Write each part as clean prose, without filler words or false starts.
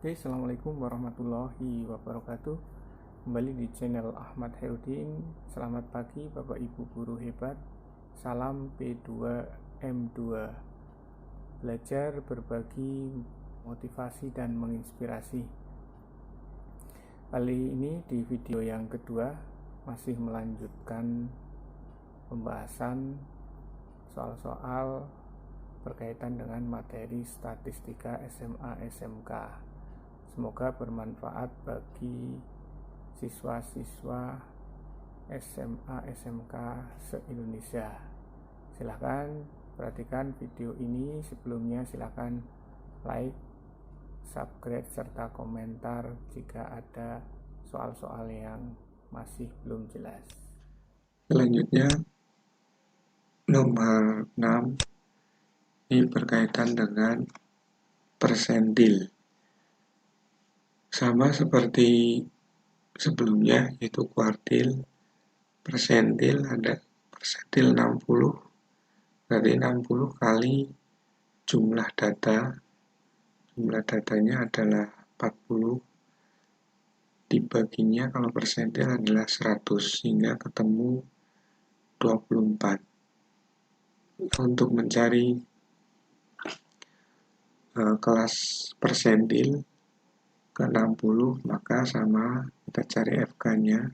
Oke, Assalamualaikum warahmatullahi wabarakatuh. Kembali di channel Ahmad Herudin. Selamat pagi Bapak Ibu guru hebat. Salam P2M2. Belajar, berbagi, motivasi dan menginspirasi. Kali ini di video yang kedua masih melanjutkan pembahasan soal-soal berkaitan dengan materi statistika SMA SMK. Semoga bermanfaat bagi siswa-siswa SMA SMK se-Indonesia. Silahkan perhatikan video ini. Sebelumnya silahkan like, subscribe, serta komentar jika ada soal-soal yang masih belum jelas. Selanjutnya nomor 6 ini berkaitan dengan persentil. Sama seperti sebelumnya, yaitu kuartil. Persentil ada persentil 60, berarti 60 kali jumlah data. Jumlah datanya adalah 40, dibaginya kalau persentil adalah 100, sehingga ketemu 24. Untuk mencari kelas persentil ke 60, maka sama, kita cari FK-nya,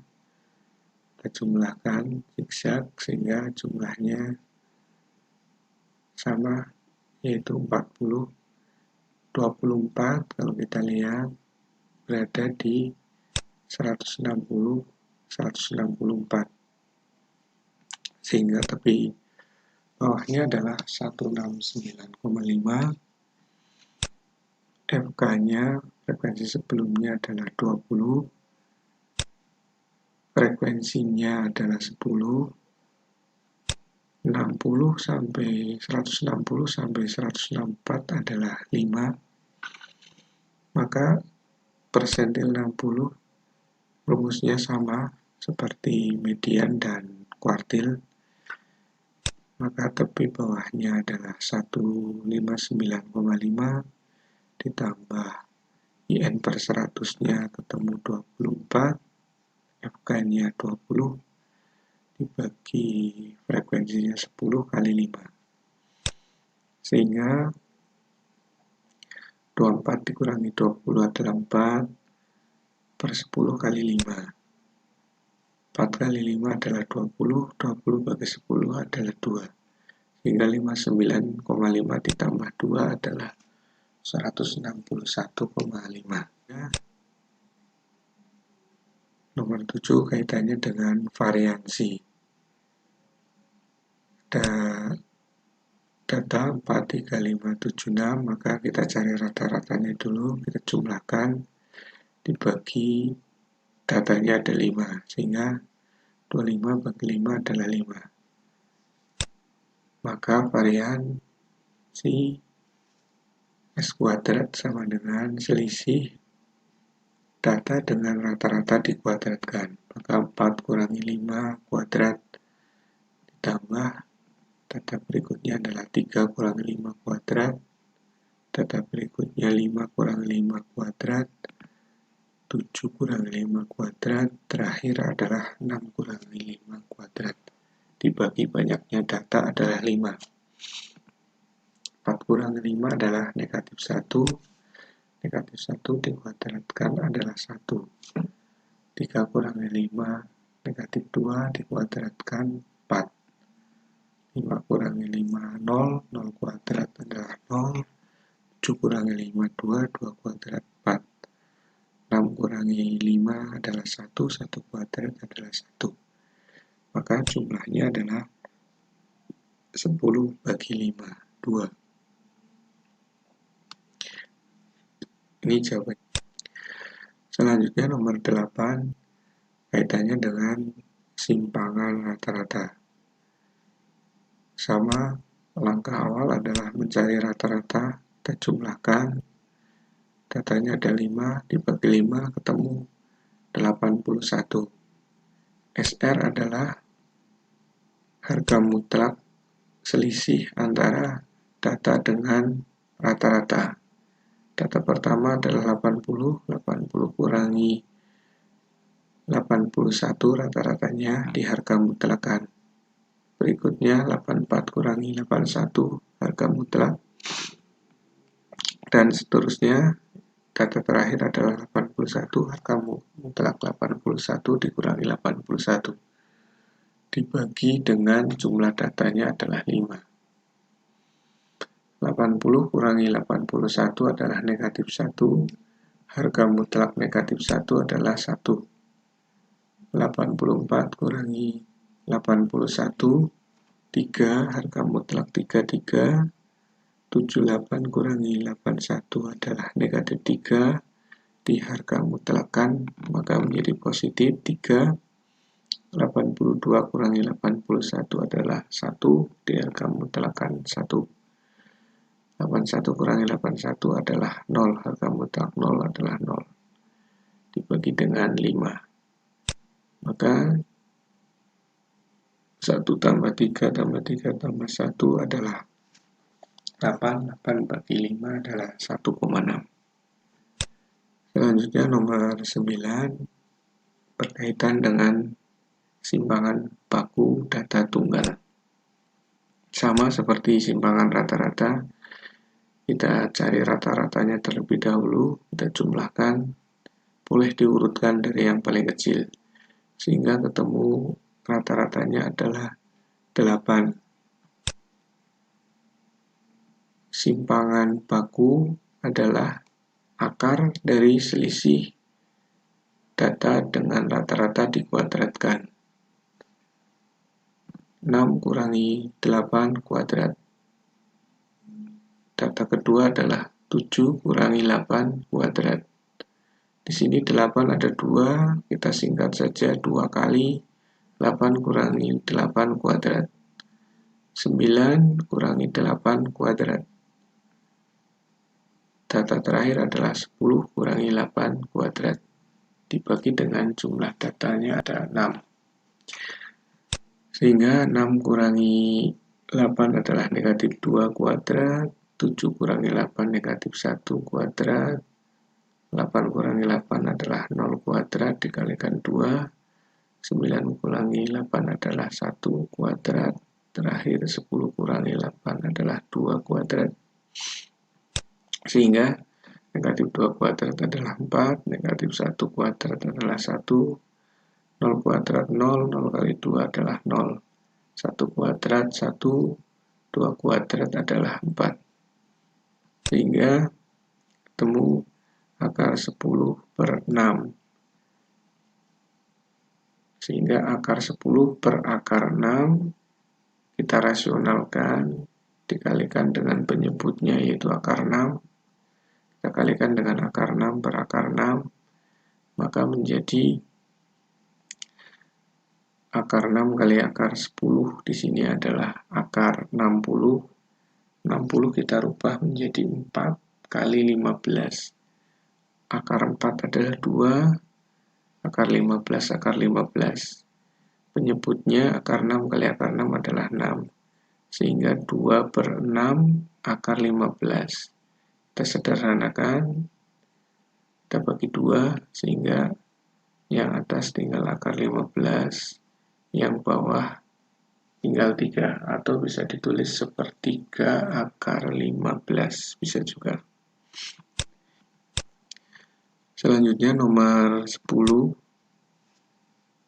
kita jumlahkan zigzag sehingga jumlahnya sama, yaitu 40. 24 kalau kita lihat berada di 160, 164, sehingga tepi bawahnya adalah 169,5. FK-nya, frekuensi sebelumnya adalah 20, frekuensinya adalah 10, 60 sampai 160 sampai 164 adalah 5, maka persentil 60 rumusnya sama seperti median dan kuartil, maka tepi bawahnya adalah 159,5 ditambah IN per 100-nya ketemu 24, FK-nya 20, dibagi frekuensinya 10 kali 5. Sehingga 24 dikurangi 20 adalah 4 per 10 kali 5. 4 kali 5 adalah 20, 20 bagi 10 adalah 2. Sehingga 59,5 ditambah 2 adalah 161,5. Nomor 7 kaitannya dengan variansi. Ada data 4, 3, 5, 7, 6, maka kita cari rata-ratanya dulu, kita jumlahkan, dibagi datanya ada 5, sehingga 25 bagi 5 adalah 5. Maka variansi S kuadrat sama dengan selisih data dengan rata-rata dikuadratkan. Maka 4 kurangi 5 kuadrat ditambah data berikutnya adalah 3 kurangi 5 kuadrat, data berikutnya 5 kurangi 5 kuadrat, 7 kurangi 5 kuadrat, terakhir adalah 6 kurangi 5 kuadrat. Dibagi banyaknya data adalah 5. 4 kurangi 5 adalah negatif 1, negatif 1 dikuadratkan adalah 1. 3 kurangi 5 negatif 2 dikuadratkan 4. 5 kurangi 5 0, 0 kuadrat adalah 0. 7 kurangi 5 2, 2 kuadrat 4. 6 kurangi 5 adalah 1, 1 kuadrat adalah 1. Maka jumlahnya adalah 10 bagi 5, 2. Ini jawabannya. Selanjutnya nomor 8 kaitannya dengan simpangan rata-rata. Sama, langkah awal adalah mencari rata-rata, kita jumlahkan, datanya ada 5, dibagi 5 ketemu 81. SR adalah harga mutlak selisih antara data dengan rata-rata. Data pertama adalah 80 kurangi 81 rata-ratanya di harga mutlakan. Berikutnya 84 kurangi 81 harga mutlak. Dan seterusnya, data terakhir adalah 81, harga mutlak 81 dikurangi 81. Dibagi dengan jumlah datanya adalah 5. 80 kurangi 81 adalah negatif 1, harga mutlak negatif 1 adalah 1. 84 kurangi 81, 3, harga mutlak 33. 78 kurangi 81 adalah negatif 3, di harga mutlakan maka menjadi positif 3. 82 kurangi 81 adalah 1, di harga mutlakan 1. 81 kurangi 81 adalah 0, harga mutlak 0 adalah 0. Dibagi dengan 5. Maka 1 tambah 3 tambah 3 tambah 1 adalah 8 bagi 5 adalah 1,6. Selanjutnya nomor 9 berkaitan dengan simpangan baku data tunggal. Sama seperti simpangan rata-rata, kita cari rata-ratanya terlebih dahulu, kita jumlahkan, boleh diurutkan dari yang paling kecil, sehingga ketemu rata-ratanya adalah 8. Simpangan baku adalah akar dari selisih data dengan rata-rata dikuadratkan. 6 kurangi 8 kuadrat. Data kedua adalah 7 kurangi 8 kuadrat. Di sini 8 ada 2, kita singkat saja 2 kali 8 kurangi 8 kuadrat. 9 kurangi 8 kuadrat. Data terakhir adalah 10 kurangi 8 kuadrat. Dibagi dengan jumlah datanya ada 6. Sehingga 6 kurangi 8 adalah negatif 2 kuadrat. 7 kurangi 8 negatif 1 kuadrat. 8 kurangi 8 adalah 0 kuadrat dikalikan 2. 9 kurangi 8 adalah 1 kuadrat. Terakhir 10 kurangi 8 adalah 2 kuadrat. Sehingga negatif 2 kuadrat adalah 4, negatif 1 kuadrat adalah 1, 0 kuadrat 0, 0 kali 2 adalah 0, 1 kuadrat 1, 2 kuadrat adalah 4. Sehingga ketemu akar 10 per 6. Sehingga akar 10 per akar 6 kita rasionalkan, dikalikan dengan penyebutnya yaitu akar 6. Kita kalikan dengan akar 6 per akar 6, maka menjadi akar 6 kali akar 10 di sini adalah akar 60. 60 kita rubah menjadi 4 kali 15. Akar 4 adalah 2, akar 15 akar 15. Penyebutnya akar 6 kali akar 6 adalah 6. Sehingga 2 per 6 akar 15. Kita sederhanakan, kita bagi 2, sehingga yang atas tinggal akar 15, yang bawah tinggal 3, atau bisa ditulis sepertiga akar 15, bisa juga. Selanjutnya nomor 10,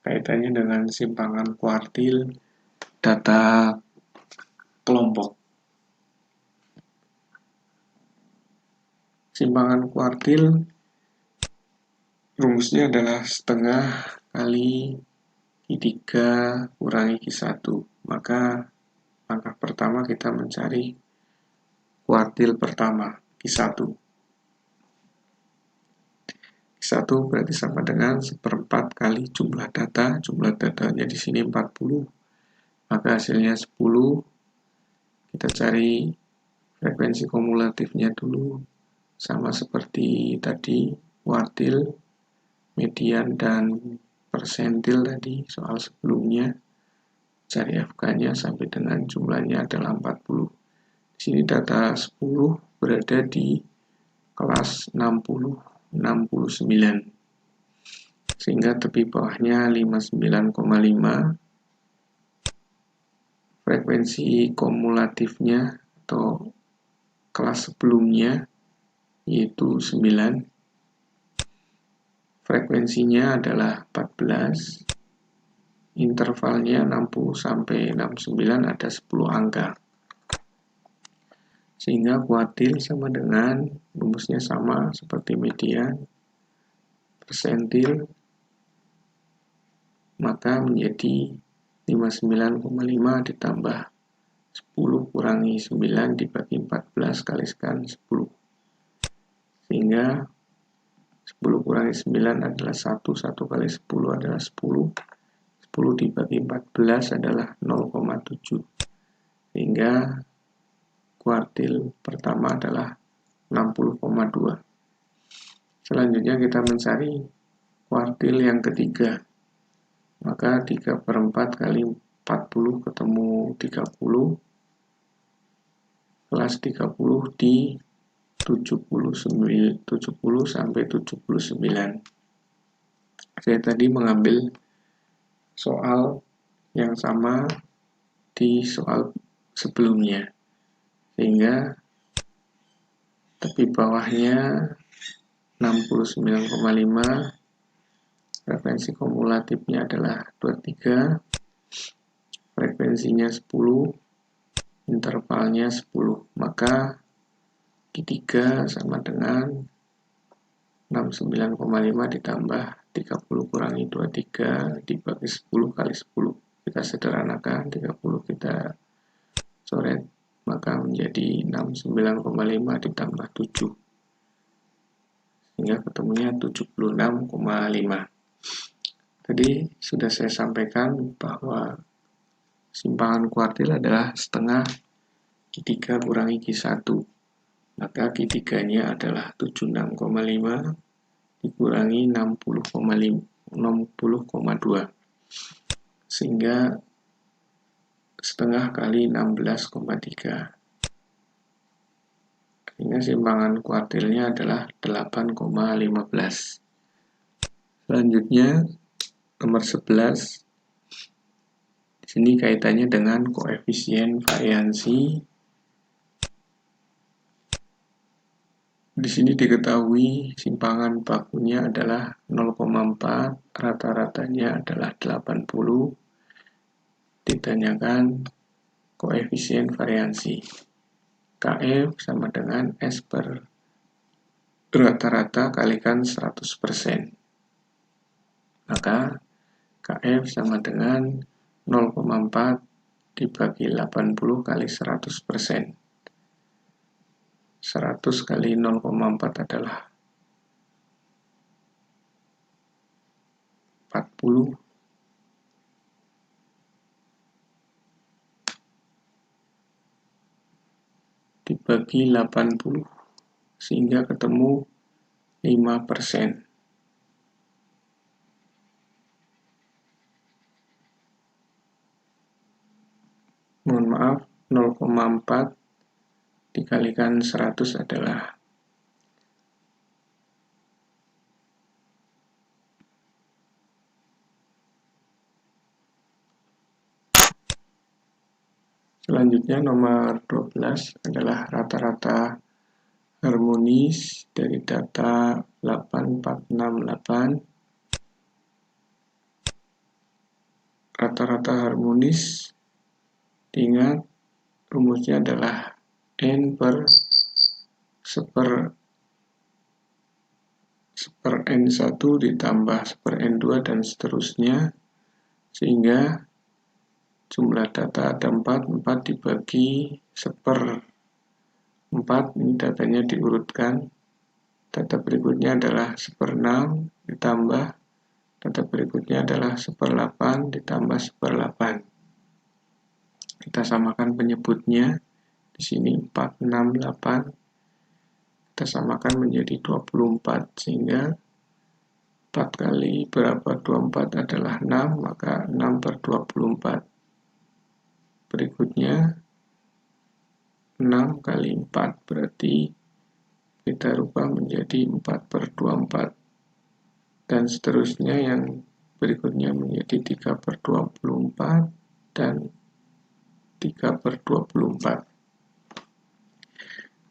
kaitannya dengan simpangan kuartil data kelompok. Simpangan kuartil rumusnya adalah setengah kali Q3 kurangi Q1. Maka langkah pertama kita mencari kuartil pertama, Q1. Q1 berarti sama dengan 1/4 kali jumlah data. Jumlah datanya di sini 40. Maka hasilnya 10. Kita cari frekuensi kumulatifnya dulu. Sama seperti tadi, kuartil, median, dan persentil tadi, soal sebelumnya. Cari FK-nya sampai dengan jumlahnya adalah 40. Di sini data 10 berada di kelas 60, 69. Sehingga tepi bawahnya 59,5. Frekuensi kumulatifnya atau kelas sebelumnya yaitu 9. Frekuensinya adalah 14. Intervalnya 60 sampai 69, ada 10 angka. Sehingga kuartil sama dengan rumusnya sama seperti median, persentil, maka menjadi 59,5 ditambah 10 kurangi 9 dibagi 14 kalikan 10. Sehingga 10 kurangi 9 adalah 1, 1 kali 10 adalah 10. 10 dibagi 14 adalah 0,7. Sehingga kuartil pertama adalah 60,2. Selanjutnya kita mencari kuartil yang ketiga. Maka 3/4 kali 40 ketemu 30. Kelas 30 di 70 sampai 79. Saya tadi mengambil soal yang sama di soal sebelumnya. Sehingga tepi bawahnya 69,5. Frekuensi kumulatifnya adalah 23, frekuensinya 10, intervalnya 10. Maka Q3 sama dengan 69,5 ditambah 30 kurangi 23 dibagi 10 kali 10. Kita sederhanakan, 30 kita coret, maka menjadi 69,5 ditambah 7. Sehingga ketemunya 76,5. Tadi sudah saya sampaikan bahwa simpangan kuartil adalah setengah Q3 kurangi Q1. Maka Q3-nya adalah 76,5 dikurangi 60,2. Sehingga setengah kali 16,3. Sehingga simpangan kuartilnya adalah 8,15. Selanjutnya nomor 11. Di sini kaitannya dengan koefisien variansi. Di sini diketahui simpangan bakunya adalah 0,4, rata-ratanya adalah 80. Ditanyakan koefisien variansi. KF sama dengan S per rata-rata kalikan 100%. Maka KF sama dengan 0,4 dibagi 80 kali 100%. 100 kali 0,4 adalah 40. Dibagi 80 sehingga ketemu 5%. Mohon maaf, 0,4 dikalikan 100 adalah 0,4. Selanjutnya nomor 12 adalah rata-rata harmonis dari data 8468. Rata-rata harmonis, diingat rumusnya adalah N per seper N1 ditambah seper N2 dan seterusnya, sehingga jumlah data ada 4 dibagi seper 4, ini datanya diurutkan. Data berikutnya adalah seper 6 ditambah, data berikutnya adalah seper 8 ditambah seper 8. Kita samakan penyebutnya. Di sini 4, 6, 8. Kita samakan menjadi 24. Sehingga 4 kali berapa 24 adalah 6, maka 6 per 24. Berikutnya 6 kali 4 berarti kita rubah menjadi 4/24, dan seterusnya yang berikutnya menjadi 3/24 dan 3/24.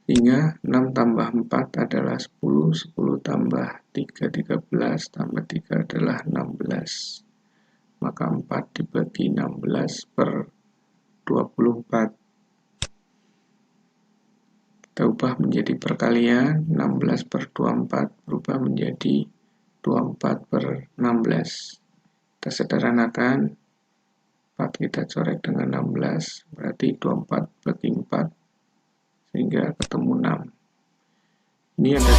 Sehingga 6 tambah 4 adalah 10, 10 tambah 3, 13, tambah 3 adalah 16. Maka 4 dibagi 16/24. Kita ubah menjadi perkalian, 16/24 berubah menjadi 24/16. Kita sederhanakan, 4 kita coret dengan 16, berarti 24 bagi 4, sehingga ketemu 6. Ini ada